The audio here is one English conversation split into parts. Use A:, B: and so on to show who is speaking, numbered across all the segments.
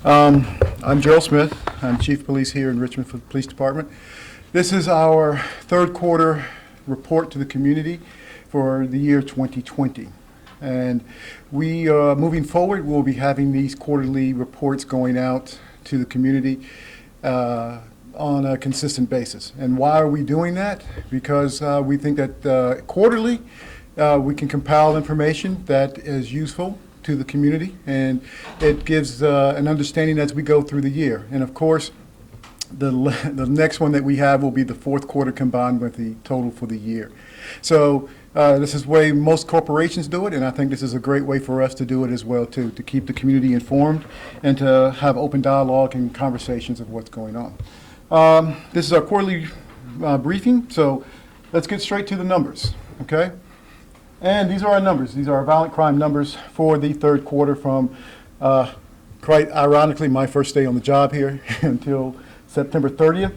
A: I'm Gerald Smith. I'm Chief of Police here in Richmond Police Department. This is our third quarter report to the community for the year 2020. And we, moving forward, we'll be having these quarterly reports going out to the community on a consistent basis. And why are we doing that? Because we think that quarterly we can compile information that is useful to the community, and it gives an understanding as we go through the year. And of course, the next one that we have will be the fourth quarter combined with the total for the year. So this is the way most corporations do it, and I think this is a great way for us to do it as well too, to keep the community informed and to have open dialogue and conversations of what's going on. This is our quarterly briefing, so let's get straight to the numbers, okay? And these are our numbers. These are our violent crime numbers for the third quarter from, quite ironically, my first day on the job here until September 30th.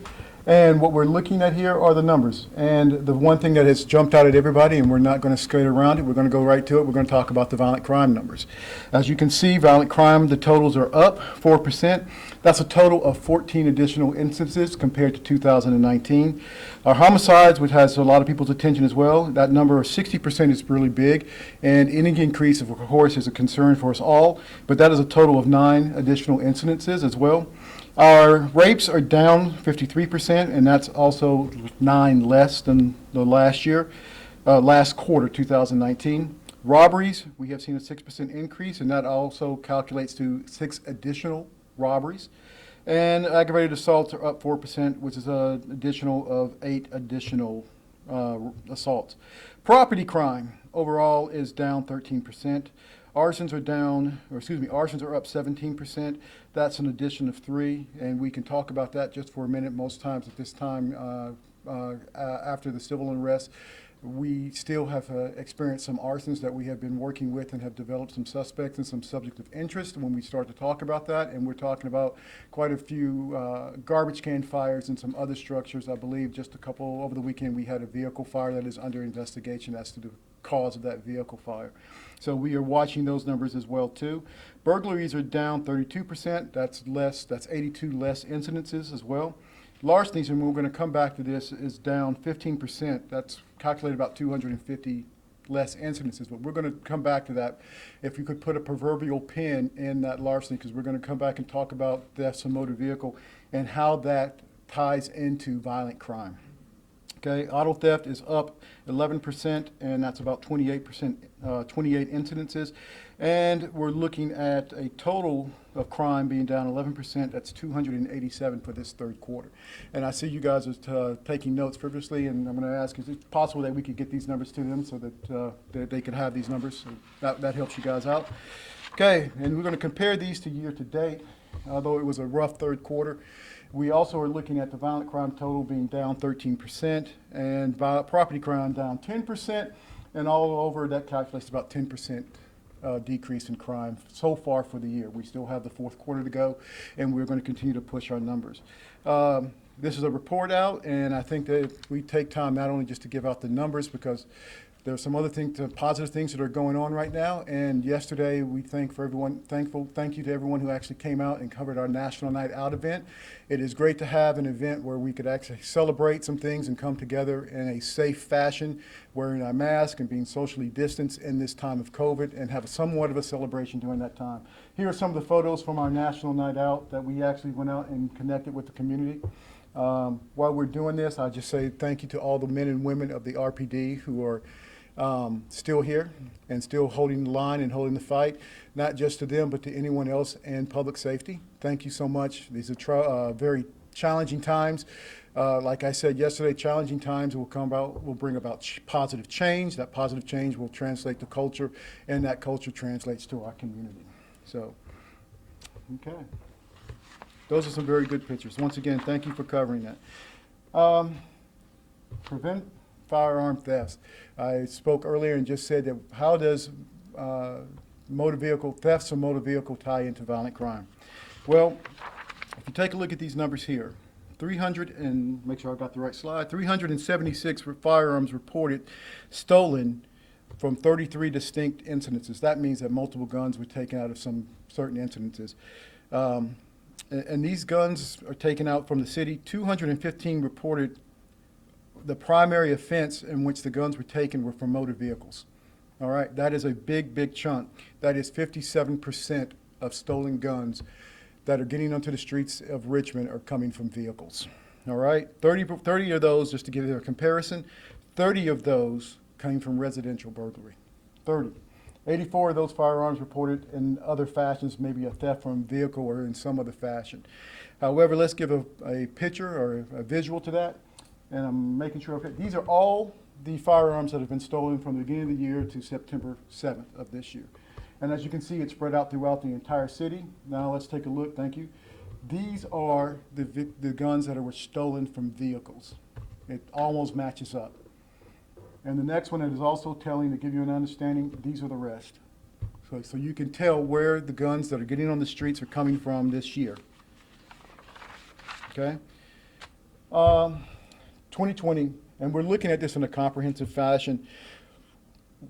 A: And what we're looking at here are the numbers. And the one thing that has jumped out at everybody, and we're not going to skate around it, we're going to go right to it, we're going to talk about the violent crime numbers. As you can see, violent crime, the totals are up 4%. That's a total of 14 additional instances compared to 2019. Our homicides, which has a lot of people's attention as well, that number of 60% is really big, and any increase, of course, is a concern for us all, but that is a total of 9 additional incidences as well. Our rapes are down 53%, and that's also 9 less than the last year, last quarter, 2019. Robberies, we have seen a 6% increase, and that also calculates to 6 additional robberies. And aggravated assaults are up 4%, which is an additional of 8 additional assaults. Property crime overall is down 13%. Arsons are down, or excuse me, arsons are up 17%. That's an addition of 3, and we can talk about that just for a minute. Most times at this time, after the civil unrest, we still have experienced some arsons that we have been working with and have developed some suspects and some subject of interest when we start to talk about that. And we're talking about quite a few garbage can fires and some other structures. I believe just a couple over the weekend we had a vehicle fire that is under investigation as to the cause of that vehicle fire. So we are watching those numbers as well too. Burglaries are down 32%. That's less. That's 82 less incidences as well. Larcenies, and we're going to come back to this, is down 15%. That's calculated about 250 less incidences, but we're going to come back to that. If you could put a proverbial pin in that larceny, because we're going to come back and talk about thefts of motor vehicle and how that ties into violent crime. Okay, auto theft is up 11%, and that's about 28%, 28 incidences. And we're looking at a total of crime being down 11%. That's 287 for this third quarter. And I see you guys are taking notes previously, and I'm going to ask, is it possible that we could get these numbers to them so that they could have these numbers? So that helps you guys out. Okay, and we're going to compare these to year to date, although it was a rough third quarter. We also are looking at the violent crime total being down 13% and property crime down 10%, and all over that calculates about 10% decrease in crime so far for the year. We still have the fourth quarter to go, and we're going to continue to push our numbers. This is a report out, and I think that we take time not only just to give out the numbers, because there's some other things, positive things that are going on right now. And yesterday, we thank you to everyone who actually came out and covered our National Night Out event. It is great to have an event where we could actually celebrate some things and come together in a safe fashion, wearing our mask and being socially distanced in this time of COVID, and have somewhat of a celebration during that time. Here are some of the photos from our National Night Out that we actually went out and connected with the community. While we're doing this, I just say thank you to all the men and women of the RPD who are still here and still holding the line and holding the fight, not just to them, but to anyone else in public safety. Thank you so much. These are very challenging times. Like I said yesterday, challenging times will bring about positive change. That positive change will translate to culture, and that culture translates to our community. So, okay. Those are some very good pictures. Once again, thank you for covering that. Prevent firearm thefts. I spoke earlier and just said that how does motor vehicle thefts or motor vehicle tie into violent crime? Well, if you take a look at these numbers here, 300 and make sure I got the right slide. 376 firearms reported stolen from 33 distinct incidences. That means that multiple guns were taken out of some certain incidences. And these guns are taken out from the city. 215 reported the primary offense in which the guns were taken were from motor vehicles. All right, that is a big, big chunk. That is 57% of stolen guns that are getting onto the streets of Richmond are coming from vehicles. All right, 30 of those, just to give you a comparison, 30 of those came from residential burglary. 30. 84 of those firearms reported in other fashions, maybe a theft from a vehicle or in some other fashion. However, let's give a picture or a visual to that. And I'm making sure, okay, these are all the firearms that have been stolen from the beginning of the year to September 7th of this year. And as you can see, it's spread out throughout the entire city. Now let's take a look, thank you. These are the guns that were stolen from vehicles. It almost matches up. And the next one that is also telling, to give you an understanding, these are the rest. So you can tell where the guns that are getting on the streets are coming from this year. Okay? 2020, and we're looking at this in a comprehensive fashion.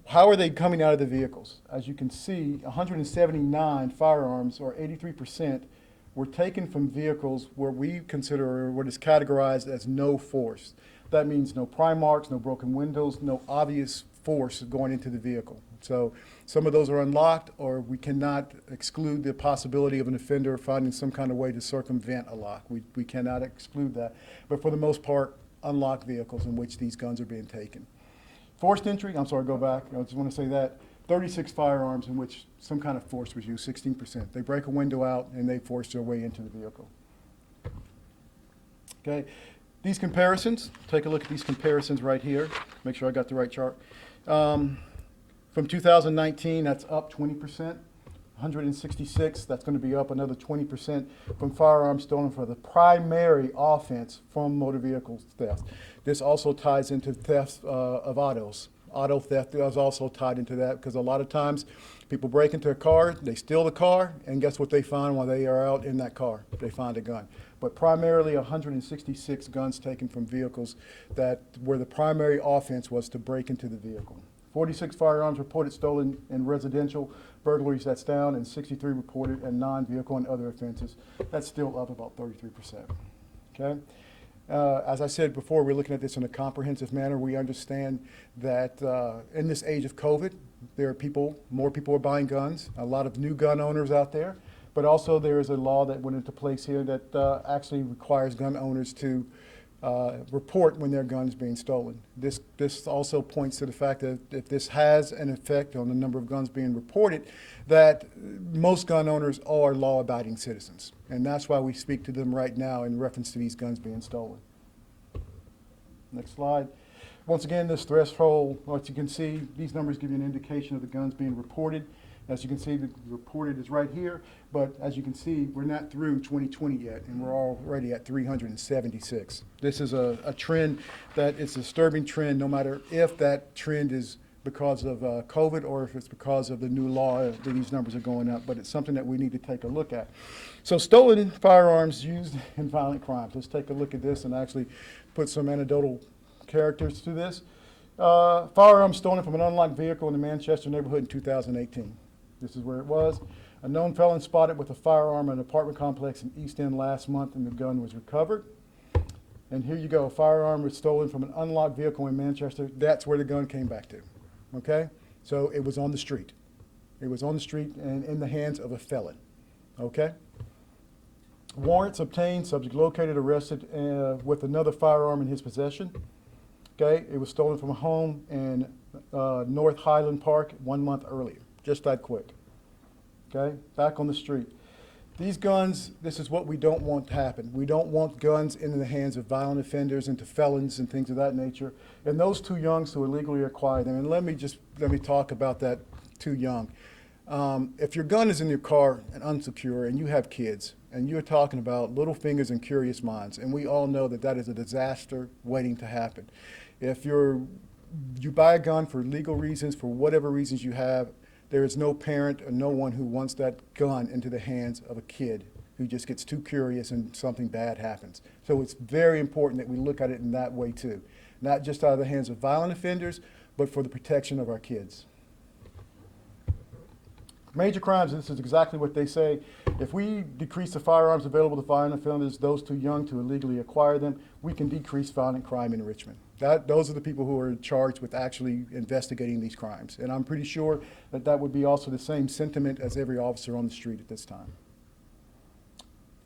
A: How are they coming out of the vehicles? As you can see, 179 firearms, or 83%, were taken from vehicles where we consider what is categorized as no force. That means no pry marks, no broken windows, no obvious force going into the vehicle. So some of those are unlocked, or we cannot exclude the possibility of an offender finding some kind of way to circumvent a lock. We cannot exclude that. But for the most part, unlocked vehicles in which these guns are being taken. Forced entry, I'm sorry, go back. I just want to say that. 36 firearms in which some kind of force was used, 16%. They break a window out and they force their way into the vehicle. Okay, these comparisons, take a look at these comparisons right here. Make sure I got the right chart. From 2019, that's up 20%. 166, that's going to be up another 20% from firearms stolen for the primary offense from motor vehicle theft. This also ties into theft of autos. Auto theft is also tied into that, because a lot of times people break into a car, they steal the car, and guess what they find while they are out in that car? They find a gun. But primarily 166 guns taken from vehicles that where the primary offense was to break into the vehicle. 46 firearms reported stolen in residential burglaries, that's down, and 63 reported in non-vehicle and other offenses. That's still up about 33%. Okay? As I said before, we're looking at this in a comprehensive manner. We understand that in this age of COVID, there are more people are buying guns, a lot of new gun owners out there, but also there is a law that went into place here that actually requires gun owners to report when their gun is being stolen. This also points to the fact that if this has an effect on the number of guns being reported, that most gun owners are law-abiding citizens. And that's why we speak to them right now in reference to these guns being stolen. Next slide. Once again, this threshold, what you can see, these numbers give you an indication of the guns being reported. As you can see, the reported is right here, but as you can see, we're not through 2020 yet, and we're already at 376. This is a trend that it's a disturbing trend, no matter if that trend is because of COVID or if it's because of the new law that these numbers are going up, but it's something that we need to take a look at. So stolen firearms used in violent crimes. Let's take a look at this and actually put some anecdotal characters to this. Firearms stolen from an unlocked vehicle in the Manchester neighborhood in 2018. This is where it was. A known felon spotted with a firearm in an apartment complex in East End last month, and the gun was recovered. And here you go. A firearm was stolen from an unlocked vehicle in Manchester. That's where the gun came back to. Okay? So it was on the street. It was on the street and in the hands of a felon. Okay? Warrants obtained, subject located, arrested with another firearm in his possession. Okay? It was stolen from a home in North Highland Park 1 month earlier. Just that quick. Okay? Back on the street. These guns, this is what we don't want to happen. We don't want guns in the hands of violent offenders and to felons and things of that nature. And those too young to illegally acquire them. And let me talk about that too young. If your gun is in your car and unsecure and you have kids and you're talking about little fingers and curious minds, and we all know that that is a disaster waiting to happen. If you buy a gun for legal reasons, for whatever reasons you have, there is no parent or no one who wants that gun into the hands of a kid who just gets too curious and something bad happens. So it's very important that we look at it in that way too. Not just out of the hands of violent offenders, but for the protection of our kids. Major crimes, this is exactly what they say. If we decrease the firearms available to violent offenders, those too young to illegally acquire them, we can decrease violent crime in Richmond. Those are the people who are charged with actually investigating these crimes. And I'm pretty sure that that would be also the same sentiment as every officer on the street at this time.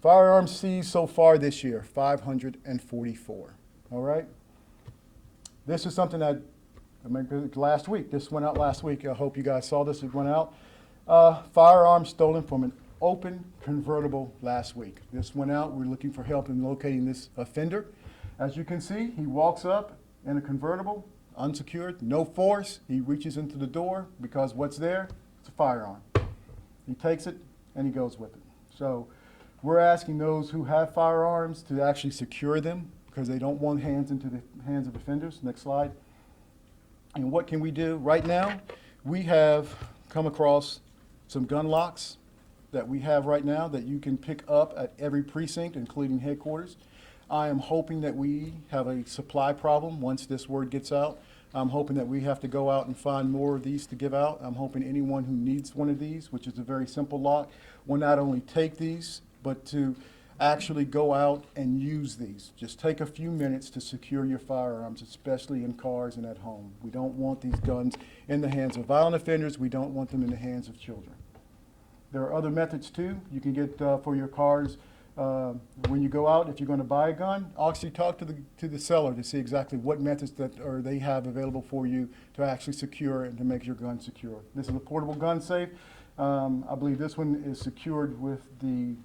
A: Firearms seized so far this year, 544. All right? This is something that last week. This went out last week. I hope you guys saw this. It went out. Firearms stolen from an open convertible last week. This went out. We're looking for help in locating this offender. As you can see, he walks up in a convertible, unsecured, no force. He reaches into the door because what's there? It's a firearm. He takes it and he goes with it. So we're asking those who have firearms to actually secure them because they don't want hands into the hands of offenders. Next slide. And what can we do? Right now, we have come across some gun locks that we have right now that you can pick up at every precinct, including headquarters. I am hoping that we have a supply problem once this word gets out. I'm hoping that we have to go out and find more of these to give out. I'm hoping anyone who needs one of these, which is a very simple lock, will not only take these, but to actually go out and use these. Just take a few minutes to secure your firearms, especially in cars and at home. We don't want these guns in the hands of violent offenders. We don't want them in the hands of children. There are other methods too. You can get for your cars when you go out. If you're going to buy a gun, actually talk to the seller to see exactly what methods that they have available for you to actually secure and to make your gun secure. This is a portable gun safe. I believe this one is secured with the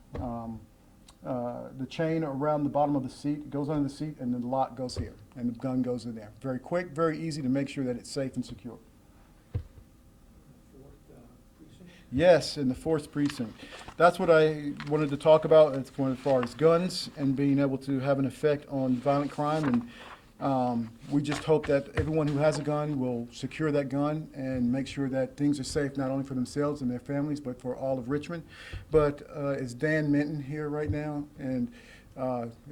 A: chain around the bottom of the seat. It goes under the seat, and then the lock goes here, and the gun goes in there. Very quick, very easy to make sure that it's safe and secure. Yes, in the 4th precinct. That's what I wanted to talk about as far as guns and being able to have an effect on violent crime. And we just hope that everyone who has a gun will secure that gun and make sure that things are safe not only for themselves and their families, but for all of Richmond. But is Dan Minton here right now? And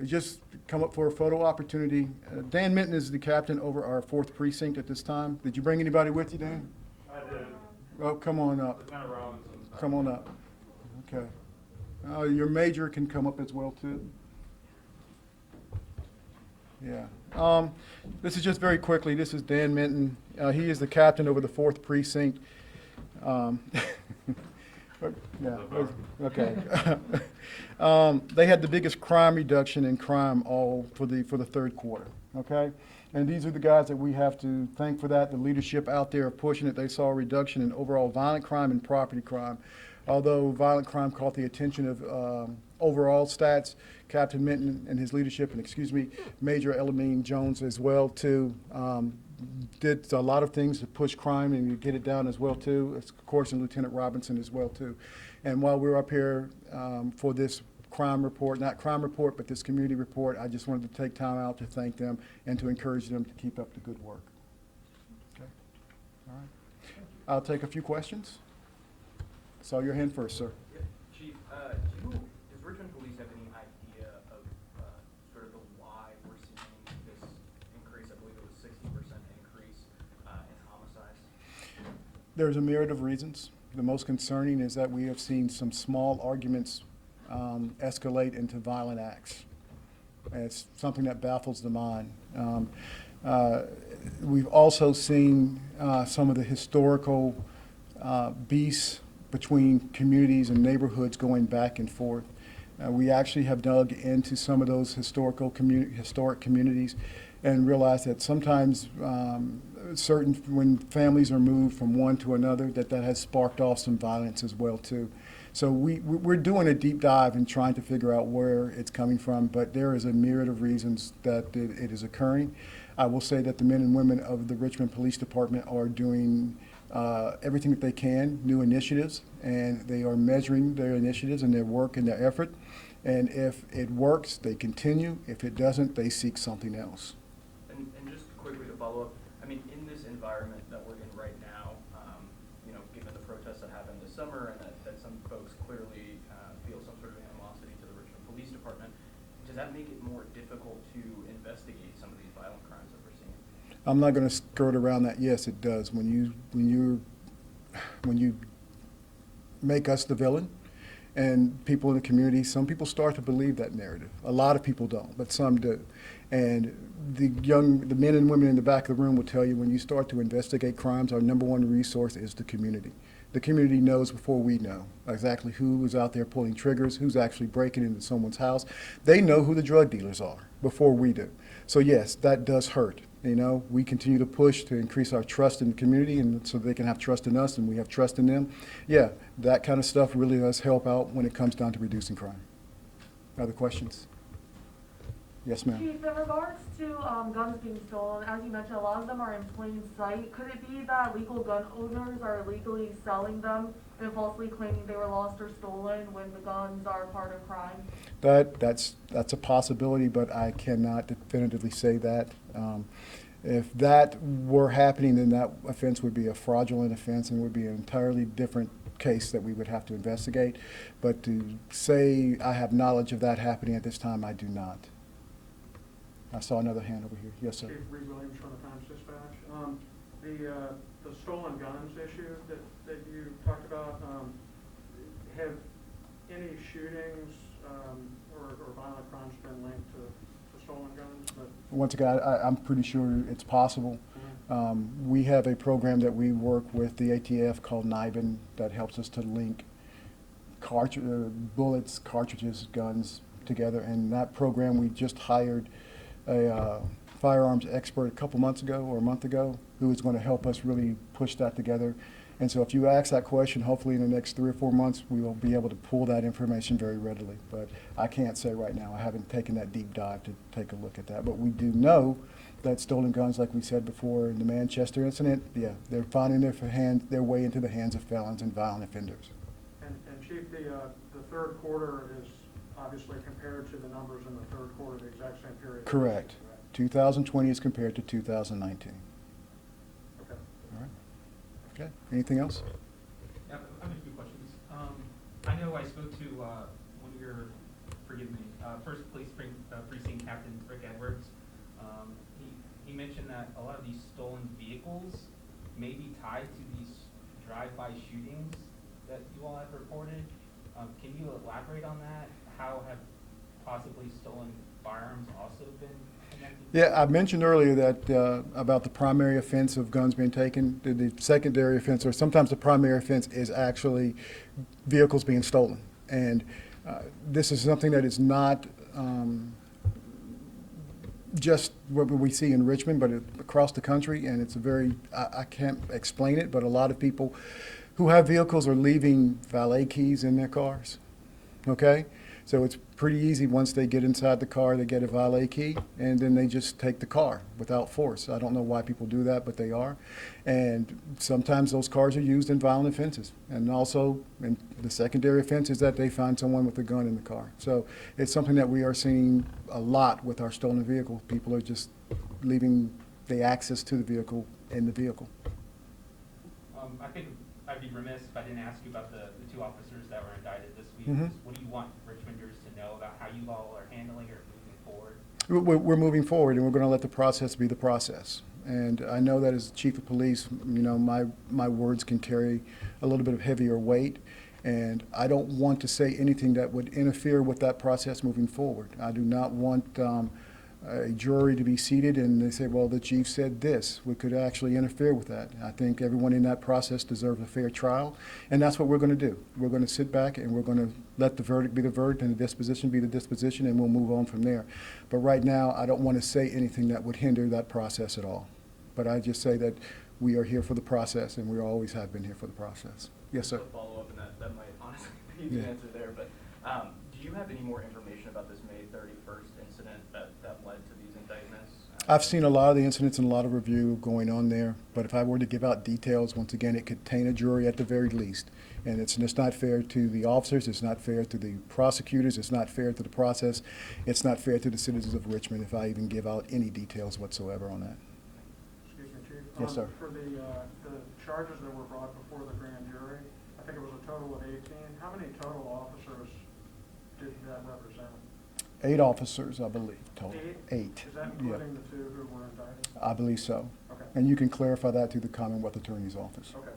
A: just come up for a photo opportunity. Dan Minton is the captain over our 4th precinct at this time. Did you bring anybody with you, Dan?
B: I did.
A: Oh, come on up. Come on up. Okay. Your major can come up as well, too. Yeah. This is just very quickly. This is Dan Minton. He is the captain over the 4th precinct. Yeah. Okay. They had the biggest crime reduction in crime all for the 3rd quarter. Okay. And these are the guys that we have to thank for that. The leadership out there are pushing it. They saw a reduction in overall violent crime and property crime. Although violent crime caught the attention of overall stats, Captain Minton and his leadership, and Major Elamine Jones as well too, did a lot of things to push crime and get it down as well too. Of course, and Lieutenant Robinson as well too. And while we're up here for this crime report, not crime report, but this community report, I just wanted to take time out to thank them and to encourage them to keep up the good work. Okay. All right. I'll take a few questions. Saw your hand first, sir.
C: Yeah. Chief, does Richmond Police have any idea of sort of the why we're seeing this increase? I believe it was 60% increase in homicides.
A: There's a myriad of reasons. The most concerning is that we have seen some small arguments escalate into violent acts. It's something that baffles the mind. We've also seen some of the historical beasts between communities and neighborhoods going back and forth. We actually have dug into some of those historic communities and realized that sometimes when families are moved from one to another, that has sparked off some violence as well too. So we're doing a deep dive and trying to figure out where it's coming from, but there is a myriad of reasons that it is occurring. I will say that the men and women of the Richmond Police Department are doing everything that they can, new initiatives, and they are measuring their initiatives and their work and their effort. And if it works, they continue. If it doesn't, they seek something else.
C: And just quickly to follow up, I mean, in this environment that we're in right now, given the protests that happened this summer and that some folks clearly feel some sort of animosity to the Richmond Police Department, does that make it more difficult to investigate some of these violent crimes that we're seeing?
A: I'm not going to skirt around that. Yes, it does. When you make us the villain And people in the community, some people start to believe that narrative. A lot of people don't, but some do. And the men and women in the back of the room will tell you when you start to investigate crimes, our number one resource is the community. The community knows before we know exactly who is out there pulling triggers, who's actually breaking into someone's house. They know who the drug dealers are before we do. So yes, that does hurt. You know, we continue to push to increase our trust in the community, and so they can have trust in us and we have trust in them. Yeah, that kind of stuff really does help out when it comes down to reducing crime. Other questions? Yes, ma'am.
B: Chief, in regards to guns being stolen, as you mentioned, a lot of them are in plain sight. Could it be that legal gun owners are illegally selling them and falsely claiming they were lost or stolen when the guns are part of crime?
A: That's a possibility, but I cannot definitively say that. If that were happening, then that offense would be a fraudulent offense and would be an entirely different case that we would have to investigate. But to say I have knowledge of that happening at this time, I do not. I saw another hand over here. Yes, sir.
D: Chief Reed Williams from the Times-Dispatch. The stolen guns issue that you talked about, have any shootings or violent crimes been linked to stolen guns?
A: Once again, I'm pretty sure it's possible. We have a program that we work with the ATF called NIBIN that helps us to link bullets, cartridges, guns together. And that program, we just hired a firearms expert a couple months ago or a month ago who is going to help us really push that together. And so if you ask that question, hopefully in the next 3 or 4 months, we will be able to pull that information very readily. But I can't say right now. I haven't taken that deep dive to take a look at that. But we do know that stolen guns, like we said before in the Manchester incident, yeah, they're finding their way into the hands of felons and violent offenders.
D: And Chief, the third quarter is obviously compared to the numbers in the third quarter, the exact same period.
A: Correct. 2020 is compared to 2019.
D: Okay.
A: All right. Okay. Anything else?
E: Yeah, I have a few questions. I know I spoke to one of your, forgive me, first police precinct captain, Rick Edwards. He mentioned that a lot of these stolen vehicles may be tied to these drive-by shootings that you all have reported. Can you elaborate on that? How have possibly stolen firearms also been connected?
A: Yeah, I mentioned earlier that about the primary offense of guns being taken. The secondary offense, or sometimes the primary offense, is actually vehicles being stolen. And this is something that is not just what we see in Richmond, but across the country. And it's a very, I can't explain it, but a lot of people who have vehicles are leaving valet keys in their cars. Okay? So it's pretty easy. Once they get inside the car, they get a valet key, and then they just take the car without force. I don't know why people do that, but they are. And sometimes those cars are used in violent offenses. And also, in the secondary offense is that they find someone with a gun in the car. So it's something that we are seeing a lot with our stolen vehicle. People are just leaving the access to the vehicle in the vehicle.
E: I think I'd be remiss if I didn't ask you about the 2 officers that were indicted this week.
A: Mhm.
E: What do you want Richmonders to know about how you all are handling or moving forward?
A: We're moving forward, and we're going to let the process be the process. And I know that as chief of police, you know, my words can carry a little bit of heavier weight, and I don't want to say anything that would interfere with that process moving forward. I do not want a jury to be seated and they say, well, the chief said this. We could actually interfere with that. I think everyone in that process deserves a fair trial, and that's what we're going to do. We're going to sit back and we're going to let the verdict be the verdict and the disposition be the disposition, and we'll move on from there. But right now, I don't want to say anything that would hinder that process at all. But I just say that we are here for the process, and we always have been here for the process. Yes, sir.
C: Just a follow-up, and that might honestly be the answer there, but do you have any more information about this May 31st incident that led to these indictments?
A: I've seen a lot of the incidents and a lot of review going on there, but if I were to give out details, once again, it could taint a jury at the very least. And it's just not fair to the officers, it's not fair to the prosecutors, it's not fair to the process, it's not fair to the citizens of Richmond if I even give out any details whatsoever on that.
D: Excuse me, Chief.
A: Yes, sir.
D: For the charges that were brought before the grand jury, I think it was a total of 18. How many total officers did that represent?
A: 8 officers, I believe, total. 8.
D: Is that including the 2 who were indicted?
A: I believe so.
D: Okay.
A: And you can clarify that to the Commonwealth Attorney's Office.
D: Okay.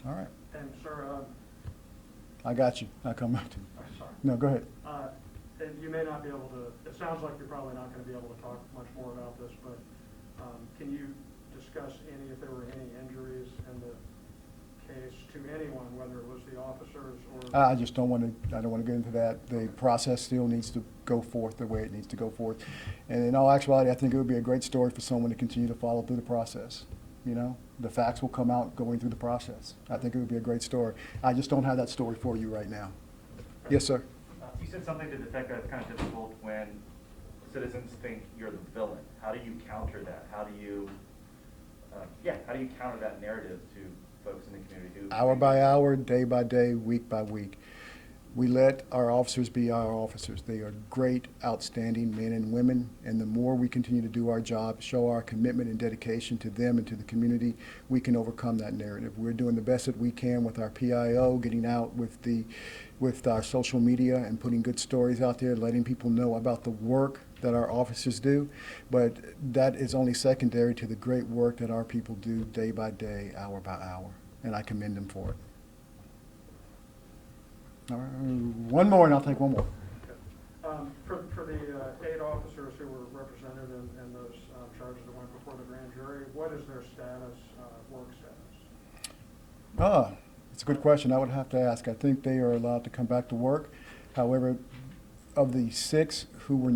A: All right.
D: And sir,
A: I got you. I'll come back to you.
D: Sorry.
A: No, go ahead.
D: And you may not be able to, it sounds like you're probably not going to be able to talk much more about this, but can you discuss if there were any injuries in the case to anyone, whether it was the officers or?
A: I just don't want to, I don't want to get into that. The process still needs to go forth the way it needs to go forth. And in all actuality, I think it would be a great story for someone to continue to follow through the process. You know, the facts will come out going through the process. I think it would be a great story. I just don't have that story for you right now. Yes, sir.
F: You said something to the effect that it's kind of difficult when citizens think you're the villain. How do you counter that? How do you, how do you counter that narrative to folks in the community who?
A: Hour by hour, day by day, week by week. We let our officers be our officers. They are great, outstanding men and women, and the more we continue to do our job, show our commitment and dedication to them and to the community, we can overcome that narrative. We're doing the best that we can with our PIO, getting out with our social media and putting good stories out there, letting people know about the work that our officers do, but that is only secondary to the great work that our people do day by day, hour by hour, and I commend them for it. All right, one more, and I'll take one more.
D: For the 8 officers who were represented in those charges that went before the grand jury, what is their status, work status?
A: It's a good question. I would have to ask. I think they are allowed to come back to work. However, of the 6 who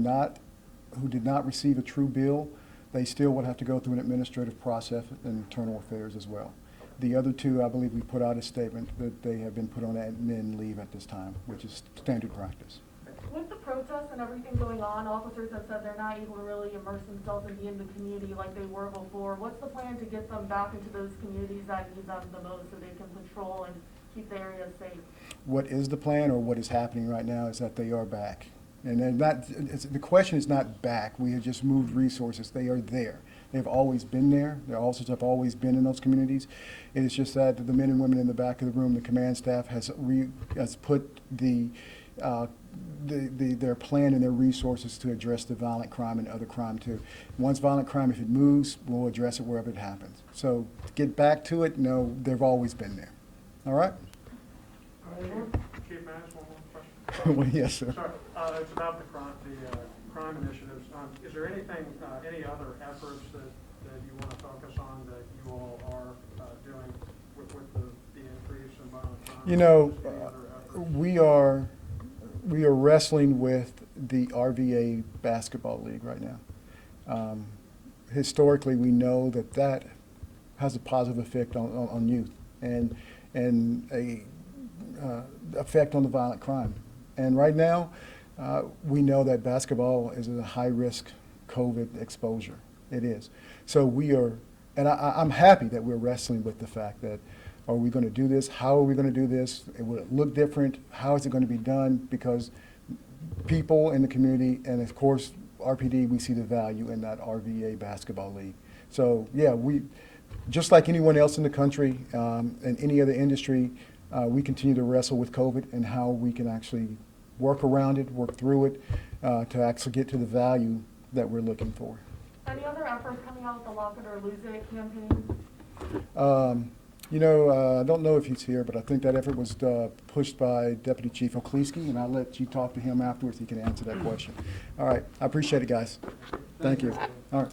A: did not receive a true bill, they still would have to go through an administrative process and internal affairs as well. The other 2, I believe we put out a statement that they have been put on admin leave at this time, which is standard practice.
B: With the protests and everything going on, officers have said they're not able to really immerse themselves and be in the community like they were before. What's the plan to get them back into those communities that need them the most so they can patrol and keep the area safe?
A: What is the plan, or what is happening right now, is that they are back. And they're not, the question is not back. We have just moved resources. They are there. They've always been there. Their officers have always been in those communities. It is just that the men and women in the back of the room, the command staff has put their plan and their resources to address the violent crime and other crime too. Once violent crime, if it moves, we'll address it wherever it happens. So to get back to it, no, they've always been there. All right?
D: Chief, may I ask one more question?
A: Well, yes, sir.
D: Sorry, it's about the crime initiatives. Is there anything, any other efforts that you want to focus on that you all are doing with the increase in violent crime?
A: You know,
D: Any other efforts?
A: we are wrestling with the RVA basketball league right now. Historically, we know that has a positive effect on youth and a effect on the violent crime. And right now, we know that basketball is a high-risk COVID exposure. It is. So we are, and I'm happy that we're wrestling with the fact that, are we going to do this? How are we going to do this? Will it look different? How is it going to be done? Because people in the community, and of course, RPD, we see the value in that RVA basketball league. So yeah, we, just like anyone else in the country and any other industry, we continue to wrestle with COVID and how we can actually work around it, work through it, to actually get to the value that we're looking for.
B: Any other efforts coming out with the Lock It or Lose It campaign?
A: You know, I don't know if he's here, but I think that effort was pushed by Deputy Chief Okleski, and I'll let you talk to him afterwards. He can answer that question. All right. I appreciate it, guys. Thank you. All right.